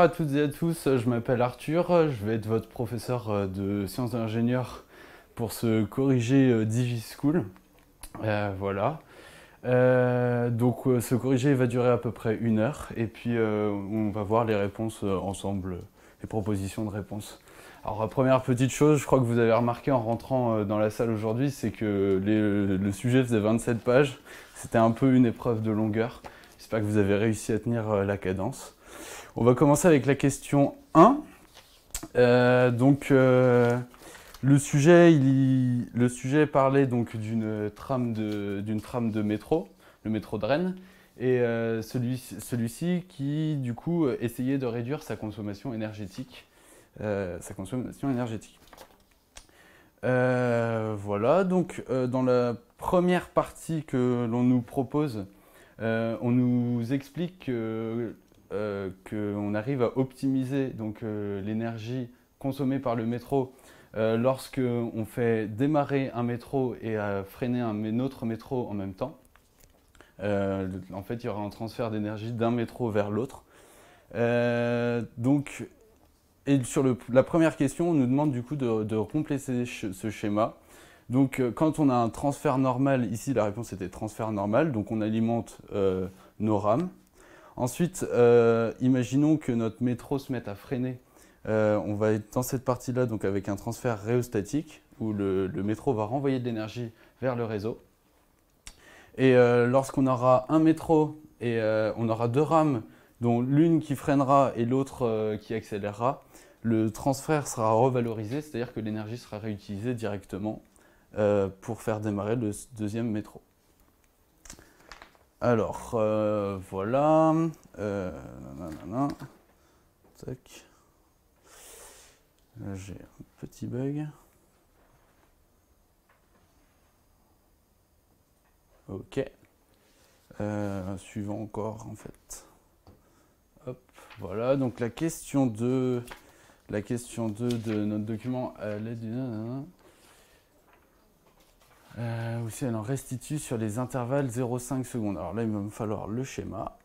à toutes et à tous, je m'appelle Arthur, je vais être votre professeur de sciences de l'ingénieur pour ce corrigé DigiSchool. Voilà. Ce corrigé va durer à peu près 1 heure et puis on va voir les réponses ensemble, les propositions de réponses. Alors la première petite chose, je crois que vous avez remarqué en rentrant dans la salle aujourd'hui, c'est que le sujet faisait 27 pages. C'était un peu une épreuve de longueur. J'espère que vous avez réussi à tenir la cadence. On va commencer avec la question 1. Le sujet parlait donc d'une trame de métro, le métro de Rennes, et celui-ci qui du coup essayait de réduire sa consommation énergétique. Voilà, donc dans la première partie que l'on nous propose, on nous explique qu'on arrive à optimiser l'énergie consommée par le métro lorsque on fait démarrer un métro et à freiner un autre métro en même temps. En fait, il y aura un transfert d'énergie d'un métro vers l'autre. Et sur la première question, on nous demande du coup de compléter ce schéma. Donc, quand on a un transfert normal, ici la réponse était transfert normal, donc on alimente nos rames. Ensuite, imaginons que notre métro se mette à freiner. On va être dans cette partie-là, donc avec un transfert rhéostatique, où le métro va renvoyer de l'énergie vers le réseau. Et lorsqu'on aura un métro et on aura deux rames, dont l'une qui freinera et l'autre qui accélérera, le transfert sera revalorisé, c'est-à-dire que l'énergie sera réutilisée directement pour faire démarrer le deuxième métro. Alors, voilà. Tac. Là, j'ai un petit bug. Ok. Suivant encore, en fait. Hop, voilà. Donc, la question 2 de notre document à l'aide d'une... aussi, elle en restitue sur les intervalles 0,5 secondes. Alors là, il va me falloir le schéma.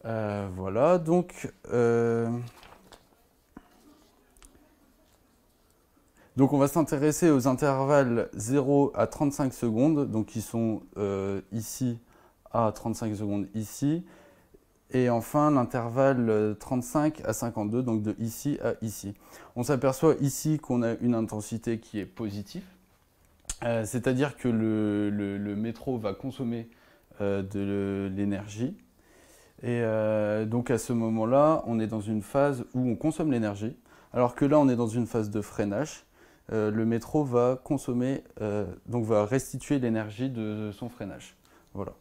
Voilà, donc on va s'intéresser aux intervalles 0 à 35 secondes, donc qui sont ici à 35 secondes ici. Et enfin, l'intervalle 35 à 52, donc de ici à ici. On s'aperçoit ici qu'on a une intensité qui est positive. C'est-à-dire que le métro va consommer de l'énergie. Et donc à ce moment-là, on est dans une phase où on consomme l'énergie, alors que là, on est dans une phase de freinage. Le métro va consommer, donc va restituer l'énergie de son freinage. Voilà.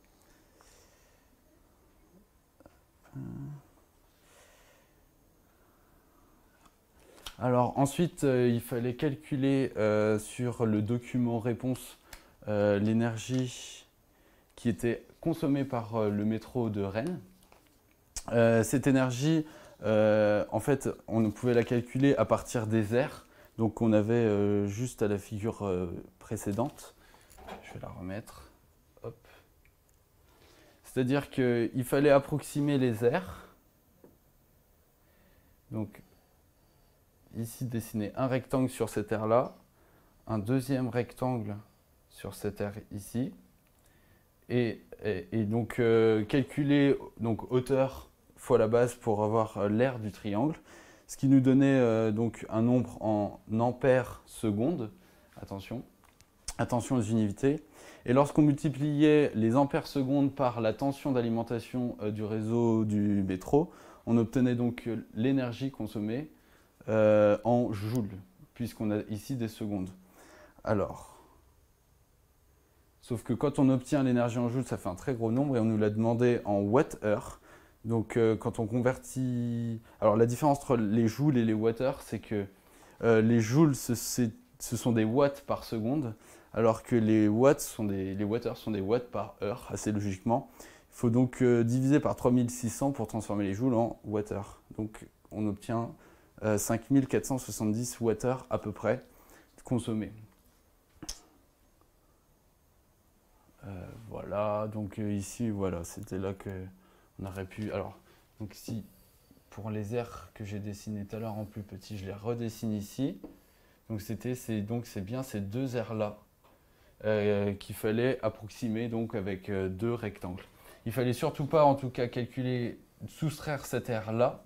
Alors ensuite, il fallait calculer sur le document réponse l'énergie qui était consommée par le métro de Rennes. Cette énergie, en fait, on pouvait la calculer à partir des aires. Donc on avait juste à la figure précédente. Je vais la remettre. Hop. C'est-à-dire qu'il fallait approximer les aires. Donc ici, dessiner un rectangle sur cette aire-là, un deuxième rectangle sur cette aire ici, et donc calculer donc, hauteur fois la base pour avoir l'aire du triangle, ce qui nous donnait donc un nombre en ampères secondes. Attention aux unités. Et lorsqu'on multipliait les ampères secondes par la tension d'alimentation du réseau du métro, on obtenait donc l'énergie consommée en joules, puisqu'on a ici des secondes. Alors, sauf que quand on obtient l'énergie en joules, ça fait un très gros nombre et on nous l'a demandé en watts-heure. Donc quand on convertit... Alors la différence entre les joules et les watts-heure, c'est que les joules, ce sont des watts par seconde, alors que les watts-heure sont des watts par heure, assez logiquement. Il faut donc diviser par 3600 pour transformer les joules en watts-heure. Donc on obtient 5470 watts-heure à peu près consommés. Voilà, donc ici, voilà, c'était là qu'on aurait pu... Alors, donc si pour les aires que j'ai dessinées tout à l'heure en plus petit, je les redessine ici. Donc c'est bien ces deux aires-là qu'il fallait approximer donc avec deux rectangles. Il fallait surtout pas en tout cas soustraire cette aire-là,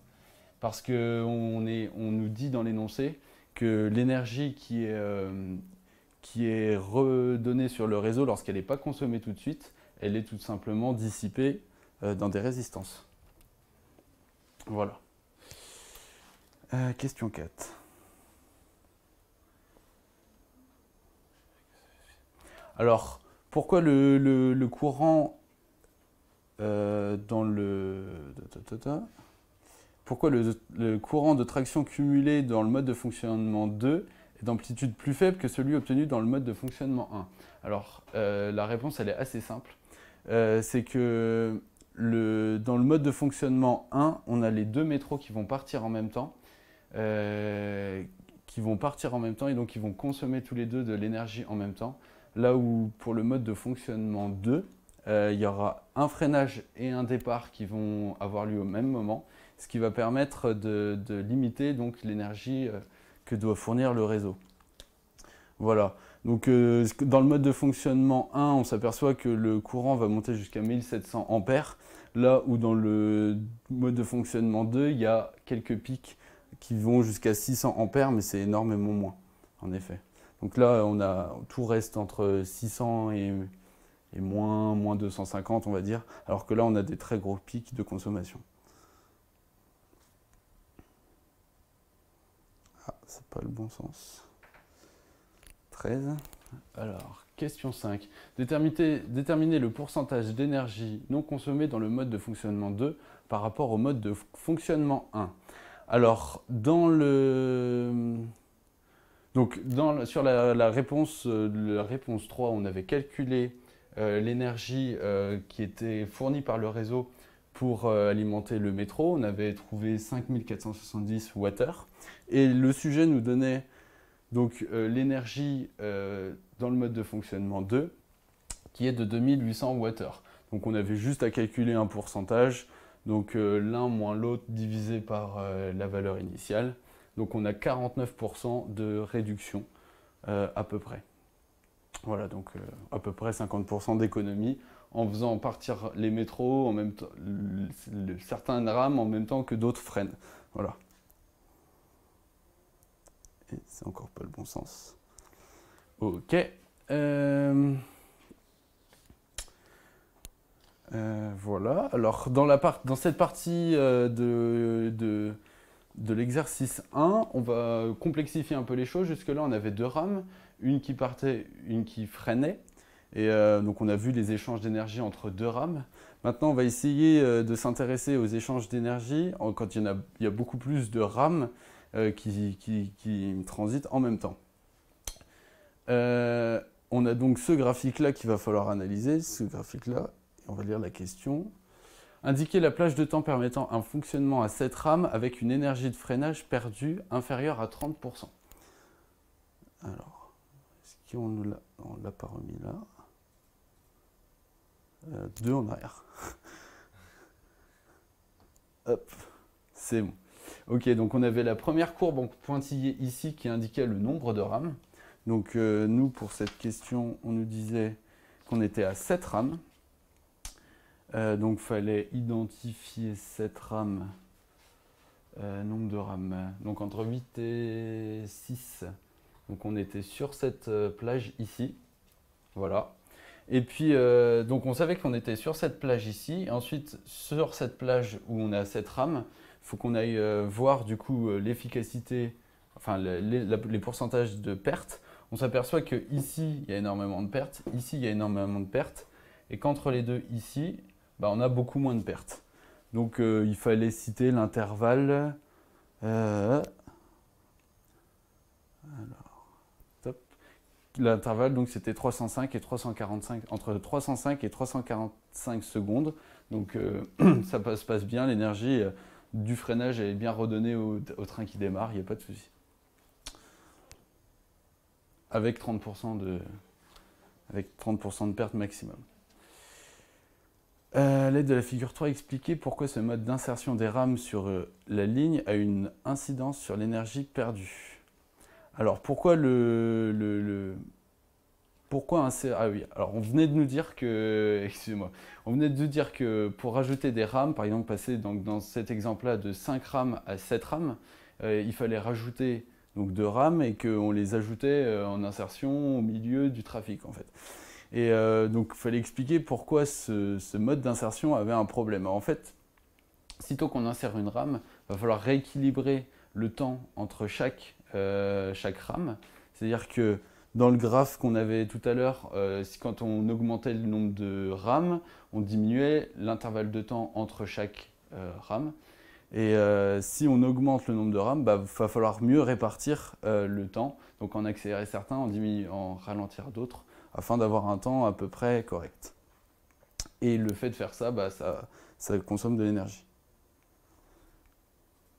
parce qu'on nous dit dans l'énoncé que l'énergie qui est redonnée sur le réseau lorsqu'elle n'est pas consommée tout de suite, elle est tout simplement dissipée dans des résistances. Voilà. Question 4. Alors, pourquoi le courant pourquoi le courant de traction cumulé dans le mode de fonctionnement 2 est d'amplitude plus faible que celui obtenu dans le mode de fonctionnement 1? Alors, la réponse, elle est assez simple. C'est que dans le mode de fonctionnement 1, on a les deux métros qui vont partir en même temps. Et donc qui vont consommer tous les deux de l'énergie en même temps. Là où pour le mode de fonctionnement 2, il y aura un freinage et un départ qui vont avoir lieu au même moment, ce qui va permettre de limiter donc l'énergie que doit fournir le réseau. Voilà. Donc dans le mode de fonctionnement 1, on s'aperçoit que le courant va monter jusqu'à 1700 ampères, là où dans le mode de fonctionnement 2, il y a quelques pics qui vont jusqu'à 600 ampères, mais c'est énormément moins, en effet. Donc là, tout reste entre 600 et moins 250, on va dire, alors que là, on a des très gros pics de consommation. Ah, c'est pas le bon sens. 13. Alors, question 5. Déterminer le pourcentage d'énergie non consommée dans le mode de fonctionnement 2 par rapport au mode de fonctionnement 1. Alors, sur la réponse 3, on avait calculé l'énergie qui était fournie par le réseau pour alimenter le métro. On avait trouvé 5470 Wh. Et le sujet nous donnait donc l'énergie dans le mode de fonctionnement 2 qui est de 2800 Wh. Donc on avait juste à calculer un pourcentage. Donc l'un moins l'autre divisé par la valeur initiale. Donc on a 49% de réduction à peu près. Voilà, donc à peu près 50% d'économie en faisant partir les métros en même temps, certains rames en même temps que d'autres freinent. Voilà. Et c'est encore pas le bon sens. Ok. Voilà. Alors dans cette partie de l'exercice 1, on va complexifier un peu les choses. Jusque-là, on avait deux rames, une qui partait, une qui freinait. Et donc, on a vu les échanges d'énergie entre deux rames. Maintenant, on va essayer de s'intéresser aux échanges d'énergie quand il y a beaucoup plus de rames qui transitent en même temps. On a donc ce graphique-là qu'il va falloir analyser. Ce graphique-là, on va lire la question. Indiquer la plage de temps permettant un fonctionnement à cette rame avec une énergie de freinage perdue inférieure à 30%. Alors, est-ce qu'on ne l'a pas remis là? 2 en arrière. Hop, c'est bon. Ok, donc on avait la première courbe en pointillé ici qui indiquait le nombre de rames. Donc nous, pour cette question, on nous disait qu'on était à 7 rames. Donc il fallait identifier cette rame, nombre de rames, donc entre 8 et 6. Donc on était sur cette plage ici, voilà. Et puis donc on savait qu'on était sur cette plage ici, et ensuite sur cette plage où on a cette rame, il faut qu'on aille voir du coup l'efficacité, enfin les pourcentages de pertes. On s'aperçoit que ici il y a énormément de pertes, ici il y a énormément de pertes, et qu'entre les deux ici, on a beaucoup moins de pertes. Donc il fallait citer l'intervalle. L'intervalle, donc c'était 305 et 345, entre 305 et 345 secondes. Donc ça se passe bien, l'énergie du freinage est bien redonnée au train qui démarre, il n'y a pas de souci. Avec 30% de perte maximum. À l'aide de la figure 3, expliquez pourquoi ce mode d'insertion des rames sur la ligne a une incidence sur l'énergie perdue. Alors, pourquoi pourquoi insérer... Ah oui, alors on venait de nous dire que... Excusez-moi. On venait de nous dire que pour rajouter des rames, par exemple passer donc, dans cet exemple-là de 5 rames à 7 rames, il fallait rajouter donc 2 rames et qu'on les ajoutait en insertion au milieu du trafic en fait. Et donc il fallait expliquer pourquoi ce mode d'insertion avait un problème. En fait, sitôt qu'on insère une rame, il va falloir rééquilibrer le temps entre chaque rame. C'est-à-dire que dans le graphe qu'on avait tout à l'heure, quand on augmentait le nombre de rames, on diminuait l'intervalle de temps entre chaque rame. Et si on augmente le nombre de rames, il va falloir mieux répartir le temps, donc en accélérer certains, en ralentir d'autres, afin d'avoir un temps à peu près correct. Et le fait de faire ça, ça consomme de l'énergie.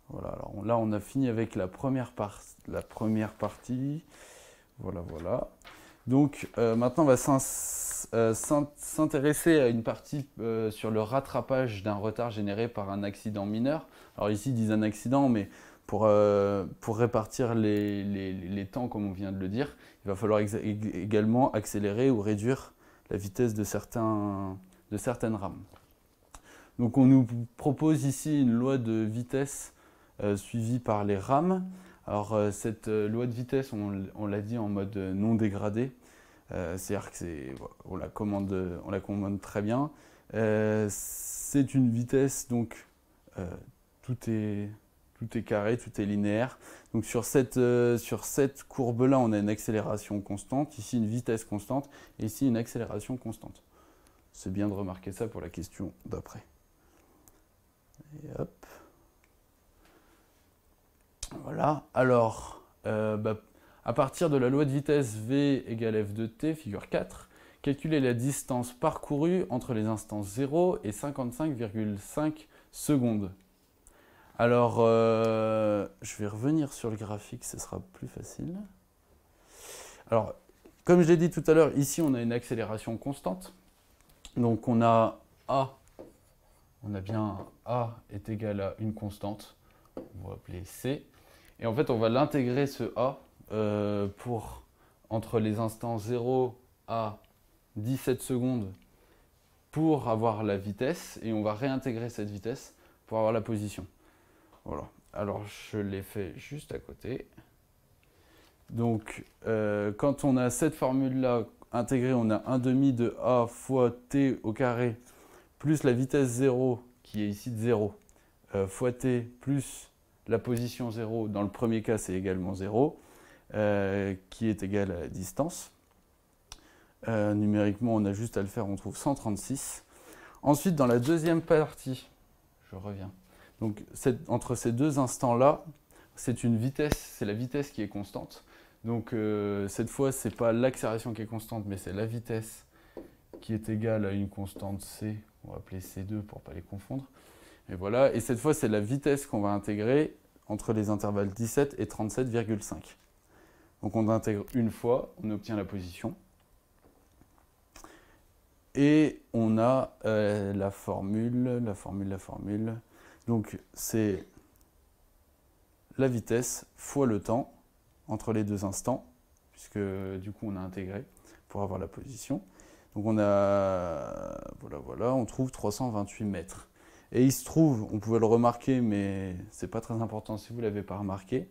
Voilà, alors là on a fini avec la première partie. Voilà, voilà. Donc maintenant on va s'intéresser à une partie sur le rattrapage d'un retard généré par un accident mineur. Alors ici ils disent un accident, mais pour répartir les temps comme on vient de le dire, il va falloir également accélérer ou réduire la vitesse de certaines rames. Donc on nous propose ici une loi de vitesse suivie par les rames. Alors cette loi de vitesse, on l'a dit en mode non dégradé, c'est-à-dire qu'on la commande très bien. C'est une vitesse, donc tout est carré, tout est linéaire. Donc sur cette courbe-là, on a une accélération constante, ici une vitesse constante, et ici une accélération constante. C'est bien de remarquer ça pour la question d'après. Et hop. Voilà, alors, à partir de la loi de vitesse V égale F de t, figure 4, calculez la distance parcourue entre les instants 0 et 55,5 secondes. Alors, je vais revenir sur le graphique, ce sera plus facile. Alors, comme je l'ai dit tout à l'heure, ici on a une accélération constante. Donc on a A, on a bien A est égal à une constante, on va appeler C. Et en fait, on va l'intégrer ce A entre les instants 0 à 17 secondes pour avoir la vitesse. Et on va réintégrer cette vitesse pour avoir la position. Voilà. Alors, je l'ai fait juste à côté. Donc, quand on a cette formule-là intégrée, on a 1/2 de A fois T au carré plus la vitesse 0, qui est ici de 0, fois T plus la position 0, dans le premier cas c'est également 0, qui est égal à la distance. Numériquement on a juste à le faire, on trouve 136. Ensuite dans la deuxième partie, je reviens, donc entre ces deux instants-là, c'est la vitesse qui est constante. Donc cette fois c'est pas l'accélération qui est constante, mais c'est la vitesse qui est égale à une constante C, on va appeler C2 pour ne pas les confondre. Et voilà, et cette fois c'est la vitesse qu'on va intégrer entre les intervalles 17 et 37,5. Donc on intègre une fois, on obtient la position. Et on a la formule. Donc c'est la vitesse fois le temps entre les deux instants, puisque du coup on a intégré pour avoir la position. Donc on a, voilà, on trouve 328 mètres. Et il se trouve, on pouvait le remarquer, mais c'est pas très important si vous ne l'avez pas remarqué,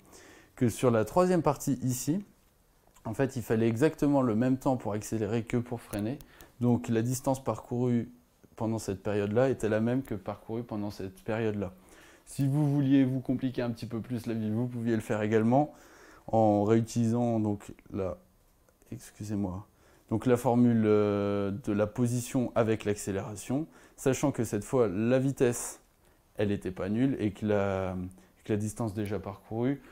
que sur la troisième partie ici, en fait, il fallait exactement le même temps pour accélérer que pour freiner. Donc la distance parcourue pendant cette période-là était la même que parcourue pendant cette période-là. Si vous vouliez vous compliquer un petit peu plus la vie, vous pouviez le faire également en réutilisant donc donc la formule de la position avec l'accélération, sachant que cette fois la vitesse elle n'était pas nulle et que la distance déjà parcourue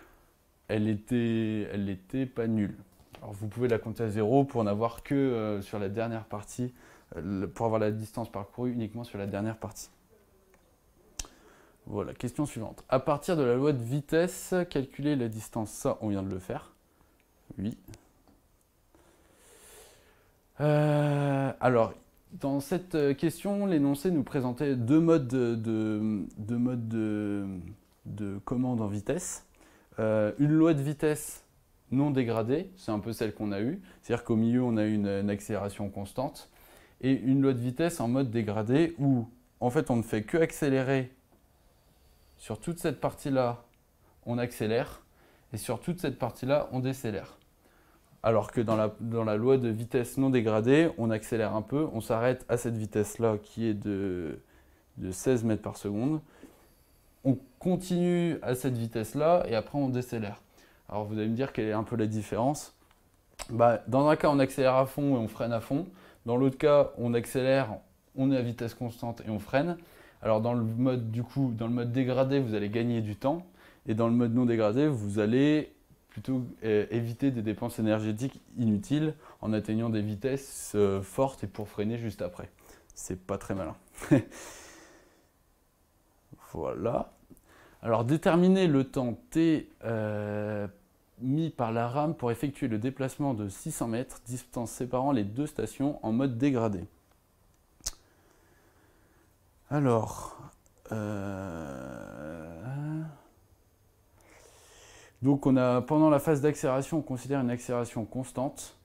elle était pas nulle. Alors vous pouvez la compter à 0 pour n'avoir que sur la dernière partie, pour avoir la distance parcourue uniquement sur la dernière partie. Voilà, question suivante. À partir de la loi de vitesse, calculer la distance, ça on vient de le faire. Oui. Alors, Dans cette question, l'énoncé nous présentait deux modes de commande en vitesse. Une loi de vitesse non dégradée, c'est un peu celle qu'on a eue, c'est-à-dire qu'au milieu on a une accélération constante, et une loi de vitesse en mode dégradé où en fait on ne fait que accélérer sur toute cette partie-là, on accélère, et sur toute cette partie-là, on décélère. Alors que dans la loi de vitesse non dégradée, on accélère un peu, on s'arrête à cette vitesse-là qui est de 16 mètres par seconde. On continue à cette vitesse-là et après on décélère. Alors vous allez me dire quelle est un peu la différence. Dans un cas, on accélère à fond et on freine à fond. Dans l'autre cas, on accélère, on est à vitesse constante et on freine. Alors dans le mode dégradé, vous allez gagner du temps. Et dans le mode non dégradé, vous allez plutôt éviter des dépenses énergétiques inutiles en atteignant des vitesses fortes et pour freiner juste après. C'est pas très malin. Voilà. Alors déterminer le temps t mis par la rame pour effectuer le déplacement de 600 mètres, distance séparant les deux stations en mode dégradé. Alors, donc pendant la phase d'accélération, on considère une accélération constante.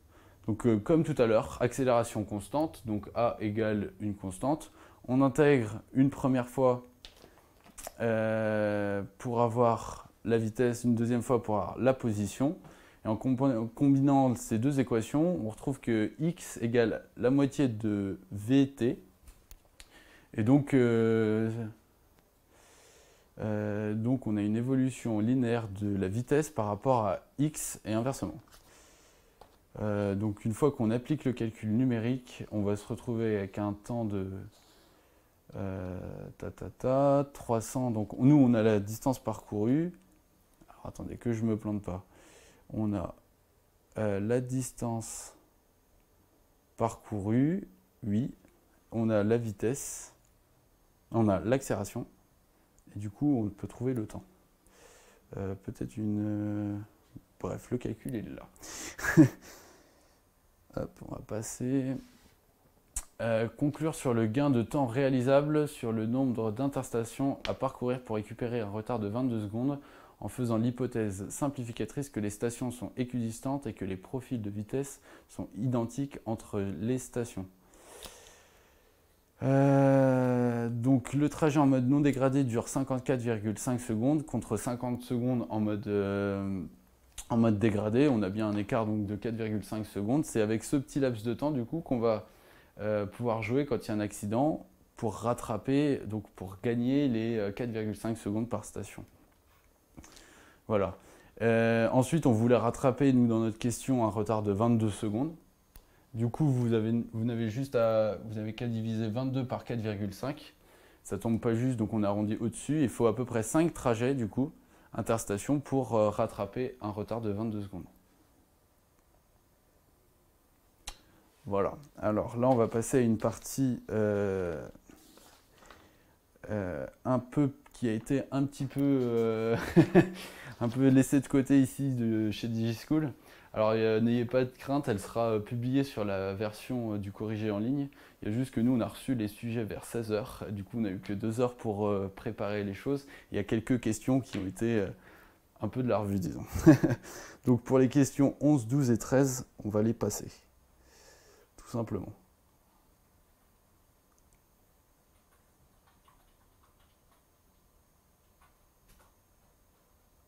Donc comme tout à l'heure, accélération constante, donc A égale une constante. On intègre une première fois pour avoir la vitesse, une deuxième fois pour avoir la position. Et en combinant ces deux équations, on retrouve que x égale la moitié de vt. Et donc on a une évolution linéaire de la vitesse par rapport à x et inversement. Donc une fois qu'on applique le calcul numérique, on va se retrouver avec un temps de 300. Donc nous, on a la distance parcourue. Alors attendez que je me plante pas. On a la distance parcourue, oui. On a la vitesse. On a l'accélération. Et du coup, on peut trouver le temps. Peut-être une... Bref, le calcul est là. Hop, on va passer... conclure sur le gain de temps réalisable sur le nombre d'interstations à parcourir pour récupérer un retard de 22 secondes en faisant l'hypothèse simplificatrice que les stations sont équidistantes et que les profils de vitesse sont identiques entre les stations. Donc le trajet en mode non dégradé dure 54,5 secondes contre 50 secondes en mode dégradé. On a bien un écart donc, de 4,5 secondes. C'est avec ce petit laps de temps du coup qu'on va pouvoir jouer quand il y a un accident pour rattraper, donc pour gagner les 4,5 secondes par station. Voilà. Ensuite, on voulait rattraper, nous, dans notre question, un retard de 22 secondes. Du coup, vous n'avez qu'à diviser 22 par 4,5. Ça tombe pas juste, donc on arrondit au-dessus. Il faut à peu près 5 trajets, du coup, interstations, pour rattraper un retard de 22 secondes. Voilà. Alors là, on va passer à une partie qui a été un petit peu, un peu laissée de côté ici chez DigiSchool. Alors n'ayez pas de crainte, elle sera publiée sur la version du corrigé en ligne. Il y a juste que nous, on a reçu les sujets vers 16 h. Du coup, on n'a eu que 2 heures pour préparer les choses. Il y a quelques questions qui ont été un peu de la revue, disons. Donc pour les questions 11, 12 et 13, on va les passer. Tout simplement.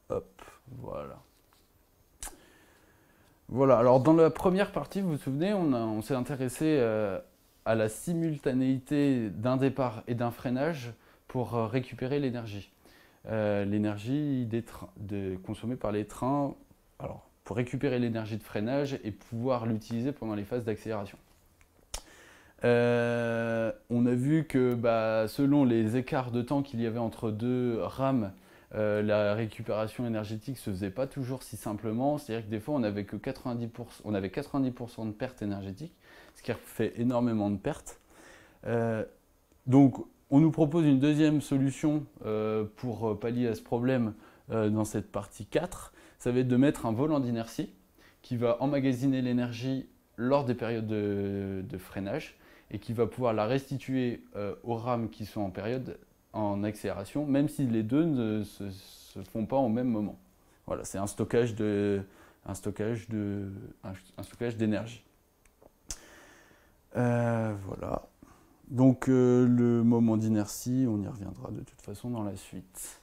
Hop, voilà. Voilà, alors dans la première partie, vous vous souvenez, on s'est intéressé à la simultanéité d'un départ et d'un freinage pour récupérer l'énergie. L'énergie consommée par les trains, alors, pour récupérer l'énergie de freinage et pouvoir l'utiliser pendant les phases d'accélération. On a vu que selon les écarts de temps qu'il y avait entre deux rames, la récupération énergétique ne se faisait pas toujours si simplement. C'est-à-dire que des fois, on avait 90% de pertes énergétiques, ce qui fait énormément de pertes. Donc, on nous propose une deuxième solution pour pallier à ce problème dans cette partie 4. Ça va être de mettre un volant d'inertie qui va emmagasiner l'énergie lors des périodes de freinage. et qui va pouvoir la restituer aux rames qui sont en accélération, même si les deux ne se font pas au même moment. Voilà, c'est un stockage d'énergie. Voilà. Donc le moment d'inertie, on y reviendra de toute façon dans la suite.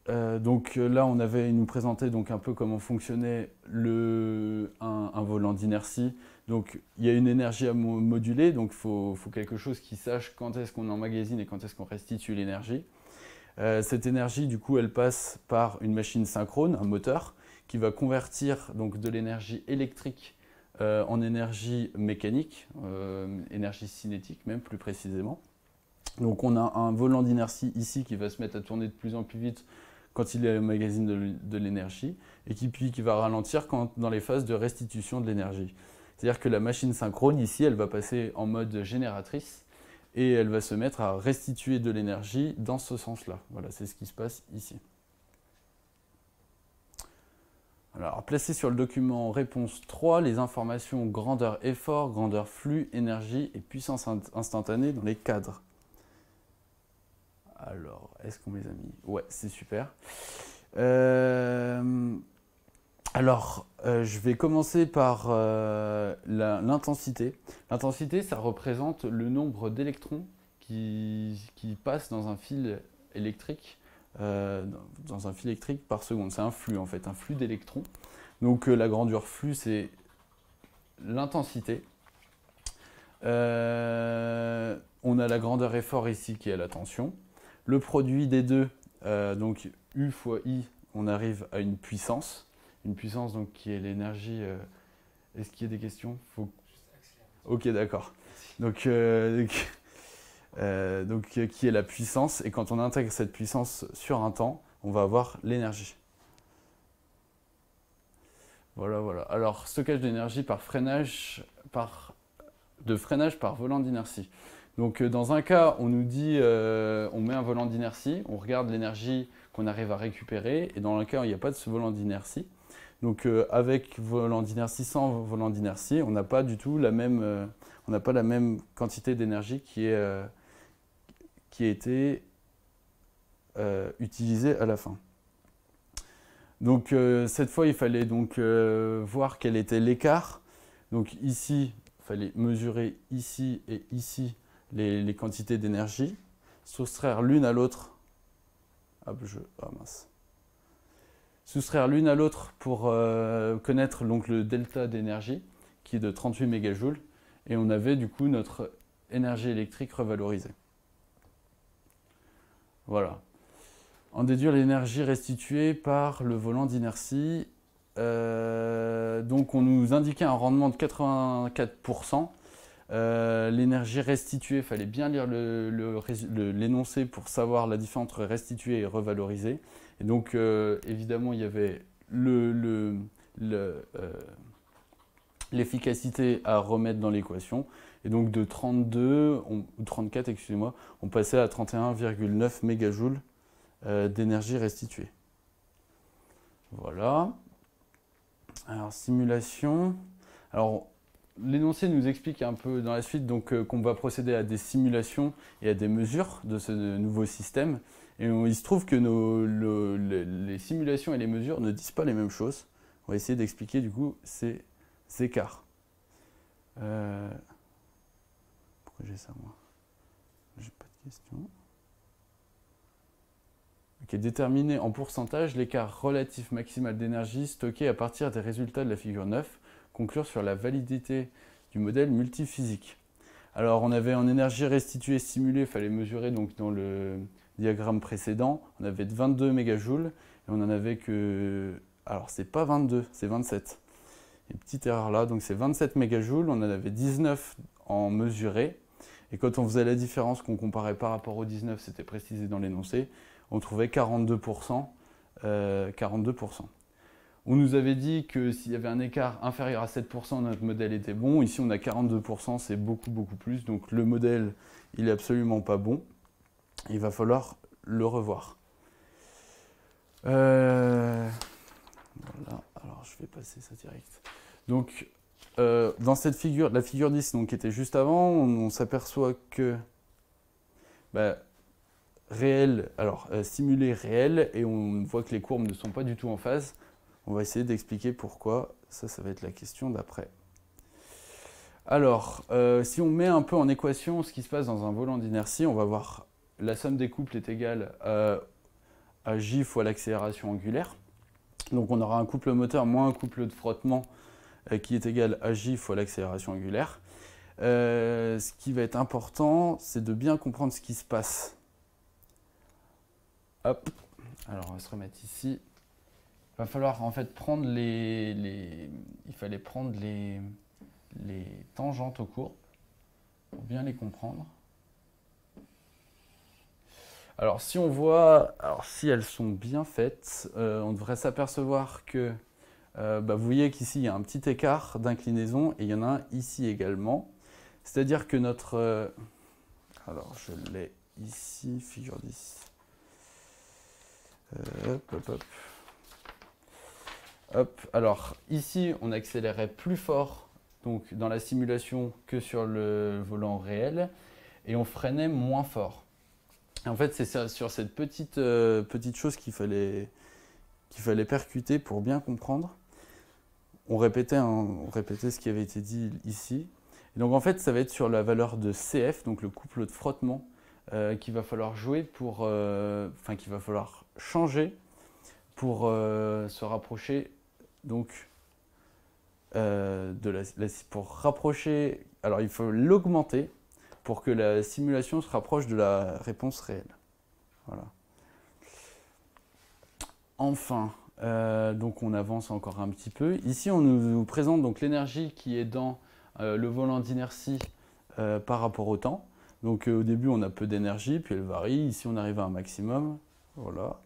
Donc là, il nous présentait donc un peu comment fonctionnait un volant d'inertie. Donc il y a une énergie à moduler, donc il faut quelque chose qui sache quand est-ce qu'on emmagasine et quand est-ce qu'on restitue l'énergie. Cette énergie, du coup, elle passe par une machine synchrone, un moteur, qui va convertir donc de l'énergie électrique en énergie mécanique, énergie cinétique même plus précisément. Donc on a un volant d'inertie ici qui va se mettre à tourner de plus en plus vite quand il est au magazine de l'énergie et qui va ralentir dans les phases de restitution de l'énergie. C'est-à-dire que la machine synchrone ici, elle va passer en mode génératrice et elle va se mettre à restituer de l'énergie dans ce sens-là. Voilà, c'est ce qui se passe ici. Alors, placé sur le document réponse 3, les informations grandeur effort, grandeur flux, énergie et puissance instantanée dans les cadres. Alors, est-ce qu'on les a mis? Ouais, c'est super. Je vais commencer par l'intensité. L'intensité, ça représente le nombre d'électrons qui passent dans un fil électrique. Par seconde. C'est un flux en fait, un flux d'électrons. Donc la grandeur flux, c'est l'intensité. On a la grandeur effort ici qui est la tension. Le produit des deux, donc U fois I, on arrive à une puissance. Une puissance donc, qui est l'énergie. Est-ce qu'il y a des questions? Ok, d'accord. Donc qui est la puissance, et quand on intègre cette puissance sur un temps, on va avoir l'énergie. Voilà, voilà. Alors, stockage d'énergie par freinage par volant d'inertie. Donc, dans un cas, on nous dit, on met un volant d'inertie, on regarde l'énergie qu'on arrive à récupérer, et dans un cas, il n'y a pas de ce volant d'inertie. Donc, avec volant d'inertie, sans volant d'inertie, on n'a pas du tout la même, on n'a pas la même quantité d'énergie qui a été utilisée à la fin. Donc cette fois, il fallait donc voir quel était l'écart. Donc ici, il fallait mesurer ici et ici les quantités d'énergie, soustraire l'une à l'autre. Soustraire l'une à l'autre pour connaître donc le delta d'énergie, qui est de 38 mégajoules, et on avait du coup notre énergie électrique revalorisée. Voilà. En déduire l'énergie restituée par le volant d'inertie. Donc on nous indiquait un rendement de 84%. L'énergie restituée, il fallait bien lire l'énoncé pour savoir la différence entre restituée et revalorisée. Et donc évidemment il y avait l'efficacité à remettre dans l'équation. Et donc de 32, ou 34, excusez-moi, on passait à 31,9 mégajoules d'énergie restituée. Voilà. Alors, simulation. Alors, l'énoncé nous explique un peu dans la suite qu'on va procéder à des simulations et à des mesures de ce nouveau système. Et il se trouve que les simulations et les mesures ne disent pas les mêmes choses. On va essayer d'expliquer du coup ces écarts. Pourquoi j'ai ça moi? J'ai pas de questions. Ok, déterminer en pourcentage l'écart relatif maximal d'énergie stocké à partir des résultats de la figure 9. Conclure sur la validité du modèle multiphysique. Alors on avait en énergie restituée simulée, il fallait mesurer donc dans le diagramme précédent, on avait 22 mégajoules et on en avait que... Alors c'est pas 22, c'est 27. Une petite erreur là, donc c'est 27 mégajoules, on en avait 19 en mesuré. Et quand on faisait la différence qu'on comparait par rapport aux 19, c'était précisé dans l'énoncé, on trouvait 42%. 42%. On nous avait dit que s'il y avait un écart inférieur à 7%, notre modèle était bon. Ici, on a 42%, c'est beaucoup, beaucoup plus. Donc le modèle, il est absolument pas bon. Il va falloir le revoir. Voilà, alors je vais passer ça direct. Donc dans cette figure, la figure 10 donc, qui était juste avant, on s'aperçoit que bah, réel, alors simulé réel, et on voit que les courbes ne sont pas du tout en phase. On va essayer d'expliquer pourquoi. Ça va être la question d'après. Alors, si on met un peu en équation ce qui se passe dans un volant d'inertie, on va voir la somme des couples est égale à J fois l'accélération angulaire. Donc on aura un couple moteur moins un couple de frottement qui est égal à J fois l'accélération angulaire. Ce qui va être important, c'est de bien comprendre ce qui se passe. Hop, alors on va se remettre ici. Il va falloir en fait prendre il fallait prendre les tangentes aux courbes pour bien les comprendre. Alors si on voit, si elles sont bien faites, on devrait s'apercevoir que vous voyez qu'ici il y a un petit écart d'inclinaison et il y en a un ici également. C'est-à-dire que notre... alors je l'ai ici, figure 10. Hop. Alors ici on accélérait plus fort donc, dans la simulation que sur le volant réel et on freinait moins fort. Et en fait c'est sur cette petite chose qu'il fallait percuter pour bien comprendre. On répétait ce qui avait été dit ici. Et donc en fait ça va être sur la valeur de CF, donc le couple de frottement, qu'il va falloir jouer pour... qu'il va falloir changer pour se rapprocher donc pour rapprocher, alors il faut l'augmenter pour que la simulation se rapproche de la réponse réelle. Voilà. Enfin, donc on avance encore un petit peu. Ici on nous présente donc l'énergie qui est dans le volant d'inertie par rapport au temps. Donc au début on a peu d'énergie, puis elle varie. Ici on arrive à un maximum. Voilà.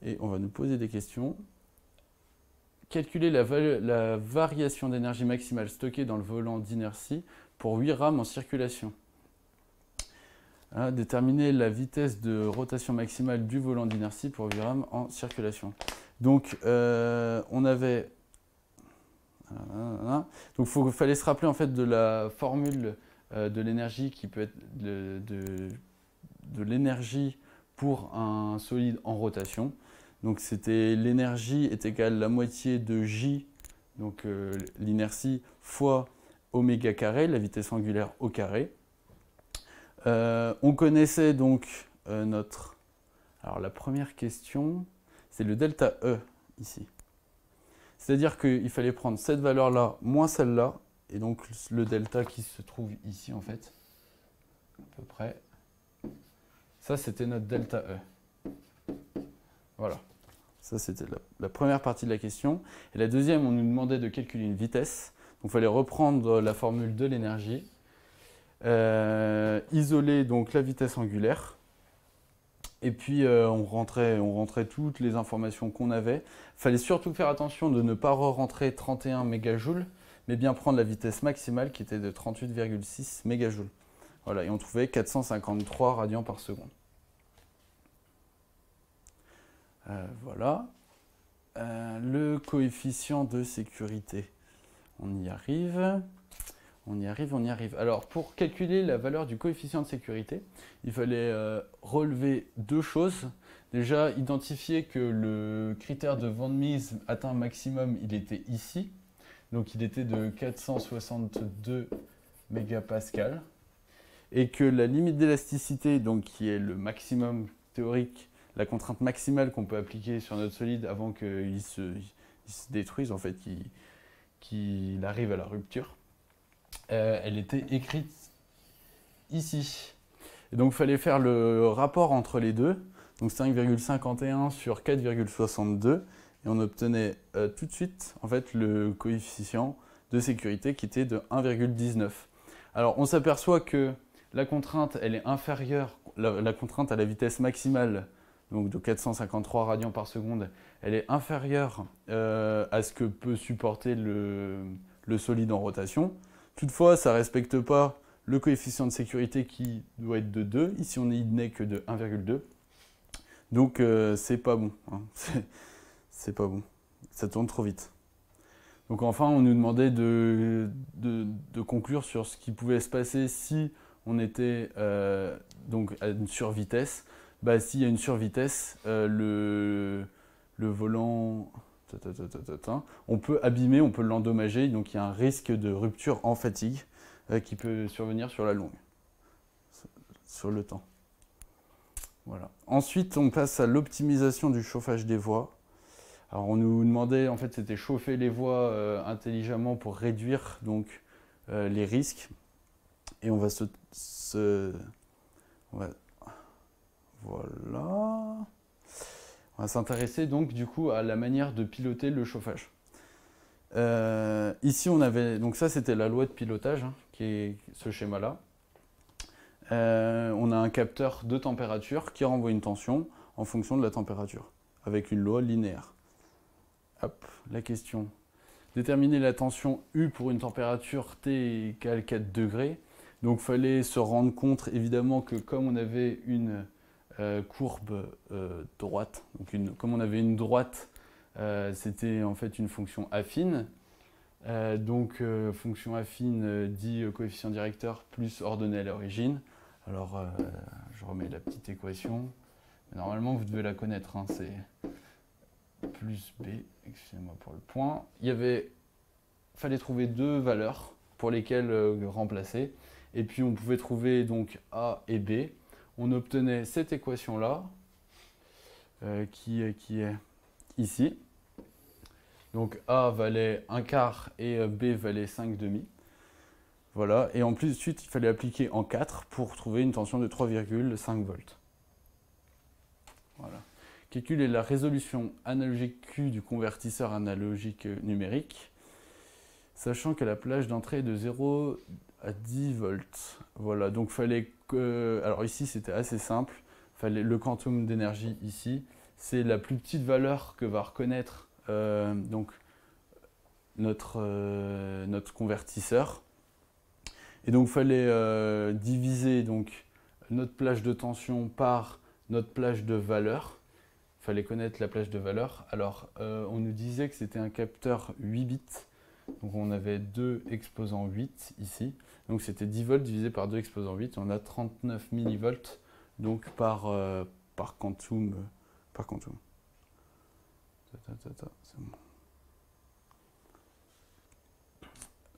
Et on va nous poser des questions. Calculer la variation d'énergie maximale stockée dans le volant d'inertie pour 8 rames en circulation. Déterminer la vitesse de rotation maximale du volant d'inertie pour 8 rames en circulation. Donc on avait... Donc il fallait se rappeler en fait de la formule de l'énergie qui peut être de l'énergie pour un solide en rotation. Donc c'était l'énergie est égale à la moitié de J, donc l'inertie, fois oméga carré, la vitesse angulaire au carré. On connaissait donc notre... Alors la première question, c'est le delta E ici. C'est-à-dire qu'il fallait prendre cette valeur-là moins celle-là, et donc le delta qui se trouve ici en fait, à peu près. Ça c'était notre delta E. Voilà. Ça, c'était la première partie de la question. Et la deuxième, on nous demandait de calculer une vitesse. Donc, il fallait reprendre la formule de l'énergie, isoler donc la vitesse angulaire. Et puis, on rentrait toutes les informations qu'on avait. Il fallait surtout faire attention de ne pas re-rentrer 31 mégajoules, mais bien prendre la vitesse maximale qui était de 38,6 mégajoules. Voilà, et on trouvait 453 radians par seconde. Voilà. Le coefficient de sécurité. On y arrive. Alors, pour calculer la valeur du coefficient de sécurité, il fallait relever deux choses. Déjà, identifier que le critère de Van Mies atteint maximum, il était ici. Donc, il était de 462 mégapascales. Et que la limite d'élasticité, donc qui est le maximum théorique, la contrainte maximale qu'on peut appliquer sur notre solide avant qu'il se détruise, en fait, qu'il arrive à la rupture, elle était écrite ici. Et donc, il fallait faire le rapport entre les deux, donc 5,51 sur 4,62, et on obtenait tout de suite, en fait, le coefficient de sécurité qui était de 1,19. Alors, on s'aperçoit que la contrainte, elle est inférieure, la contrainte à la vitesse maximale, donc de 453 radians par seconde, elle est inférieure à ce que peut supporter le solide en rotation. Toutefois, ça ne respecte pas le coefficient de sécurité qui doit être de 2. Ici, on n'est que de 1,2. Donc, c'est pas bon. Hein. C'est pas bon. Ça tourne trop vite. Donc enfin, on nous demandait de conclure sur ce qui pouvait se passer si on était donc à une survitesse. Bah, s'il y a une survitesse, le volant, on peut abîmer, on peut l'endommager. Donc il y a un risque de rupture en fatigue qui peut survenir sur la longue, sur le temps. Voilà. Ensuite, on passe à l'optimisation du chauffage des voies. Alors on nous demandait, en fait, c'était chauffer les voies intelligemment pour réduire donc les risques. Et on va voilà. On va s'intéresser donc du coup à la manière de piloter le chauffage. Ici on avait, donc ça c'était la loi de pilotage, hein, qui est ce schéma-là. On a un capteur de température qui renvoie une tension en fonction de la température, avec une loi linéaire. Hop, la question. Déterminer la tension U pour une température T égale 4 degrés. Donc il fallait se rendre compte évidemment que comme on avait une courbe droite, donc comme on avait une droite, c'était en fait une fonction affine. Donc fonction affine dit coefficient directeur plus ordonnée à l'origine. Alors je remets la petite équation. Normalement vous devez la connaître, hein, c'est plus B, excusez-moi pour le point. Fallait trouver deux valeurs pour lesquelles remplacer. Et puis on pouvait trouver donc A et B. On obtenait cette équation-là, qui est ici. Donc A valait 1 quart et B valait 5 demi. Voilà. Et en plus, ensuite, il fallait appliquer en 4 pour trouver une tension de 3,5 volts. Voilà. Calculer la résolution analogique Q du convertisseur analogique numérique, sachant que la plage d'entrée est de 0 à 10 volts. Voilà, donc fallait que... Alors ici, c'était assez simple. Le quantum d'énergie ici, c'est la plus petite valeur que va reconnaître donc notre convertisseur. Et donc, il fallait diviser donc, notre plage de tension par notre plage de valeur. Il fallait connaître la plage de valeur. Alors, on nous disait que c'était un capteur 8 bits. Donc, on avait 2 exposants 8 ici. Donc, c'était 10 volts divisé par 2 exposants 8. On a 39 millivolts donc, par quantum. C'est bon.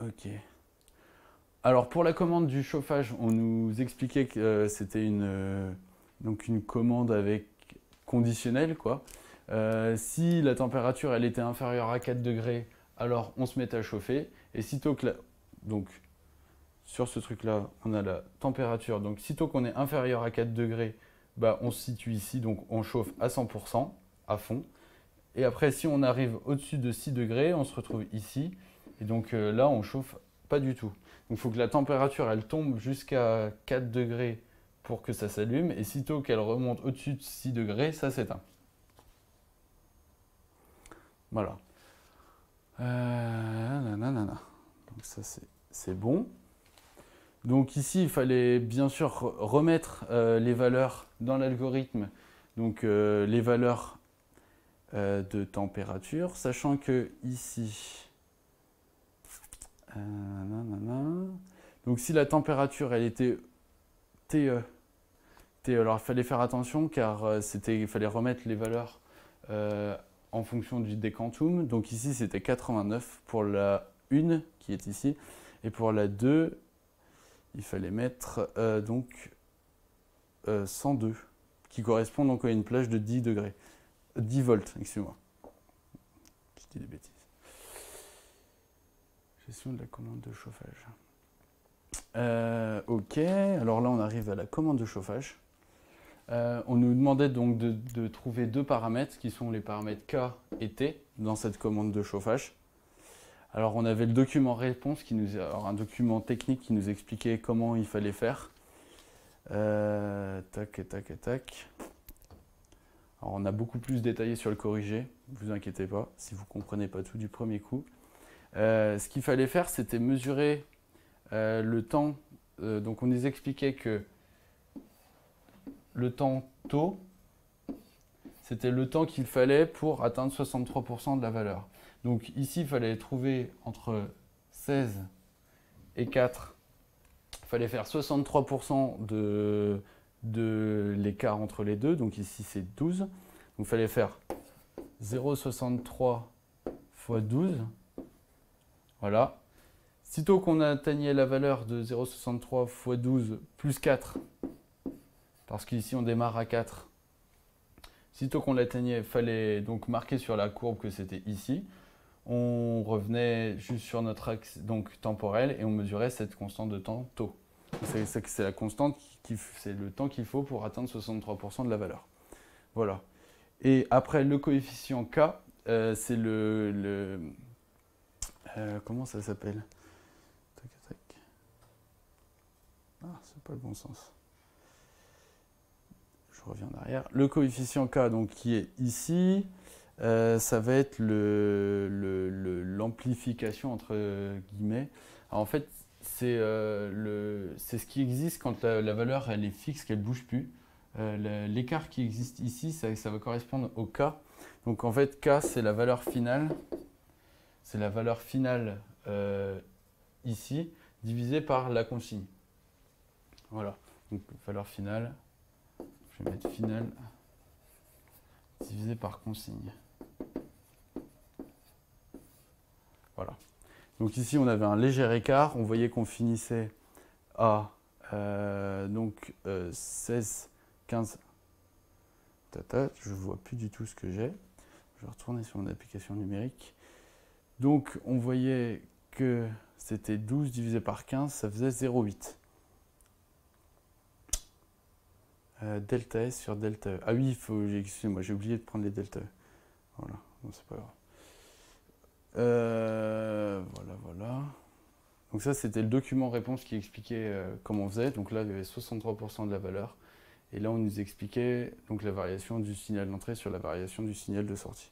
Ok. Alors pour la commande du chauffage, on nous expliquait que c'était une commande avec conditionnel, quoi. Si la température elle était inférieure à 4 degrés, alors on se met à chauffer. Et sitôt que donc sur ce truc-là, on a la température. Donc sitôt qu'on est inférieur à 4 degrés, bah, on se situe ici, donc on chauffe à 100%, à fond. Et après, si on arrive au-dessus de 6 degrés, on se retrouve ici. Et donc là, on chauffe pas du tout. Donc il faut que la température, elle tombe jusqu'à 4 degrés pour que ça s'allume. Et sitôt qu'elle remonte au-dessus de 6 degrés, ça s'éteint. Voilà. Donc ça, c'est bon. Donc ici, il fallait bien sûr remettre les valeurs dans l'algorithme. Donc les valeurs de température, sachant que ici, donc si la température elle était TE, alors il fallait faire attention car il fallait remettre les valeurs en fonction des quantums. Donc ici c'était 89 pour la 1 qui est ici, et pour la 2 il fallait mettre donc 102 qui correspond donc à une plage de 10 degrés. 10 volts, excusez-moi. Je dis des bêtises. Gestion de la commande de chauffage. Ok, alors là on arrive à la commande de chauffage. On nous demandait donc de trouver deux paramètres qui sont les paramètres K et T dans cette commande de chauffage. Alors on avait le document réponse, alors un document technique qui nous expliquait comment il fallait faire. Tac. Alors on a beaucoup plus détaillé sur le corrigé, ne vous inquiétez pas si vous ne comprenez pas tout du premier coup. Ce qu'il fallait faire, c'était mesurer le temps. Donc on nous expliquait que le temps taux, c'était le temps qu'il fallait pour atteindre 63% de la valeur. Donc ici, il fallait trouver entre 16 et 4. Il fallait faire 63% de l'écart entre les deux. Donc ici, c'est 12. Donc il fallait faire 0,63 fois 12. Voilà. Sitôt qu'on atteignait la valeur de 0,63 fois 12 plus 4, parce qu'ici on démarre à 4, sitôt qu'on l'atteignait, il fallait donc marquer sur la courbe que c'était ici. On revenait juste sur notre axe donc, temporel et on mesurait cette constante de temps taux. C'est la constante, c'est le temps qu'il faut pour atteindre 63% de la valeur. Voilà. Et après, le coefficient K, c'est comment ça s'appelle? Tac, tac. Ah, c'est pas le bon sens. Je reviens en arrière. Le coefficient K, donc, qui est ici, ça va être l'amplification, entre guillemets. Alors, en fait, c'est ce qui existe quand la valeur elle est fixe, qu'elle ne bouge plus. L'écart qui existe ici, ça va correspondre au K. Donc en fait, K, c'est la valeur finale. C'est la valeur finale ici, divisée par la consigne. Voilà. Donc valeur finale, je vais mettre finale, divisée par consigne. Voilà. Donc ici, on avait un léger écart. On voyait qu'on finissait à 16, 15. Je ne vois plus du tout ce que j'ai. Je vais retourner sur mon application numérique. Donc, on voyait que c'était 12 divisé par 15, ça faisait 0,8. Delta S sur delta E. Ah oui, excusez-moi, j'ai oublié de prendre les delta E. Voilà, non, c'est pas grave. Voilà. Donc ça, c'était le document réponse qui expliquait comment on faisait. Donc là, il y avait 63% de la valeur. Et là, on nous expliquait donc, la variation du signal d'entrée sur la variation du signal de sortie.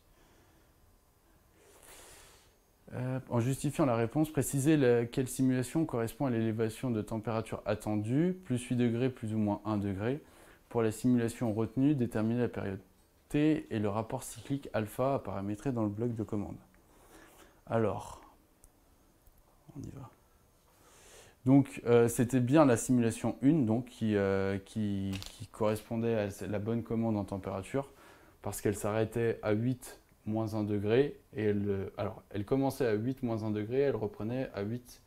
En justifiant la réponse, précisez quelle simulation correspond à l'élévation de température attendue, plus 8 degrés, plus ou moins 1 degré. Pour la simulation retenue, déterminez la période T et le rapport cyclique alpha à paramétrer dans le bloc de commande. Alors, on y va. Donc, c'était bien la simulation 1 donc, qui correspondait à la bonne commande en température, parce qu'elle s'arrêtait à 8 moins 1 degré, et elle commençait à 8 moins 1 degré, elle reprenait à 8,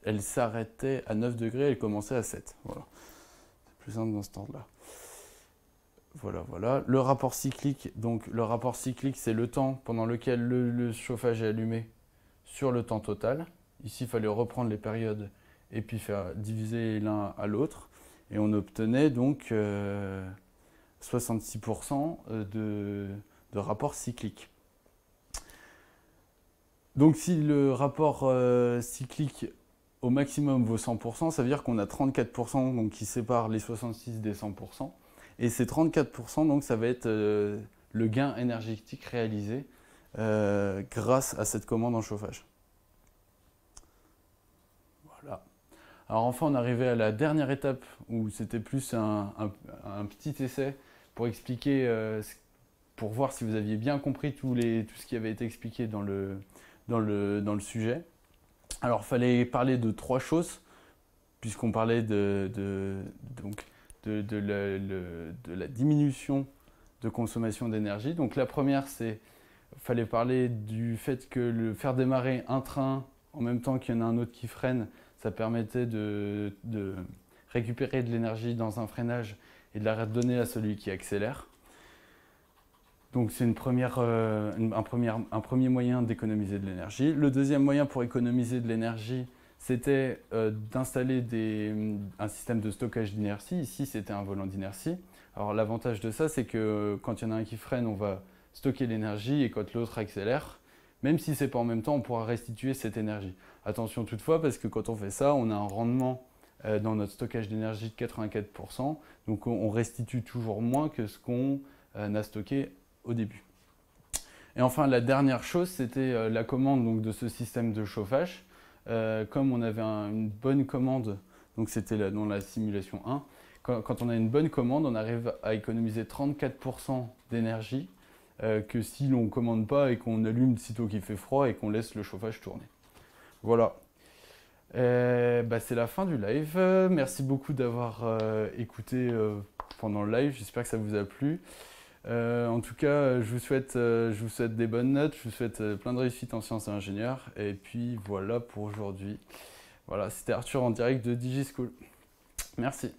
elle s'arrêtait à 9 degrés, elle commençait à 7. Voilà. C'est plus simple dans ce ordre-là. Voilà. Le rapport cyclique, c'est le temps pendant lequel le chauffage est allumé sur le temps total. Ici, il fallait reprendre les périodes et puis faire diviser l'un à l'autre. Et on obtenait donc 66% de rapport cyclique. Donc si le rapport cyclique au maximum vaut 100%, ça veut dire qu'on a 34% donc, qui séparent les 66 des 100%. Et ces 34%, donc, ça va être le gain énergétique réalisé grâce à cette commande en chauffage. Voilà. Alors enfin, on arrivait à la dernière étape où c'était plus un petit essai pour expliquer, pour voir si vous aviez bien compris tout ce qui avait été expliqué dans le sujet. Alors, il fallait parler de 3 choses, puisqu'on parlait de la diminution de consommation d'énergie. Donc la première, il fallait parler du fait que faire démarrer un train en même temps qu'il y en a un autre qui freine, ça permettait de récupérer de l'énergie dans un freinage et de la redonner à celui qui accélère. Donc c'est un premier moyen d'économiser de l'énergie. Le deuxième moyen pour économiser de l'énergie, c'était d'installer un système de stockage d'inertie. Ici, c'était un volant d'inertie. Alors l'avantage de ça, c'est que quand il y en a un qui freine, on va stocker l'énergie, et quand l'autre accélère, même si ce n'est pas en même temps, on pourra restituer cette énergie. Attention toutefois, parce que quand on fait ça, on a un rendement dans notre stockage d'énergie de 84%, donc on restitue toujours moins que ce qu'on a stocké au début. Et enfin, la dernière chose, c'était la commande donc, de ce système de chauffage. Comme on avait une bonne commande, donc c'était dans la simulation 1, quand on a une bonne commande, on arrive à économiser 34% d'énergie que si l'on ne commande pas et qu'on allume sitôt qu'il fait froid et qu'on laisse le chauffage tourner. Voilà. C'est la fin du live. Merci beaucoup d'avoir écouté pendant le live. J'espère que ça vous a plu. En tout cas, je vous souhaite des bonnes notes. Je vous souhaite plein de réussite en sciences et ingénieurs. Et puis voilà pour aujourd'hui. Voilà, c'était Arthur en direct de DigiSchool. Merci.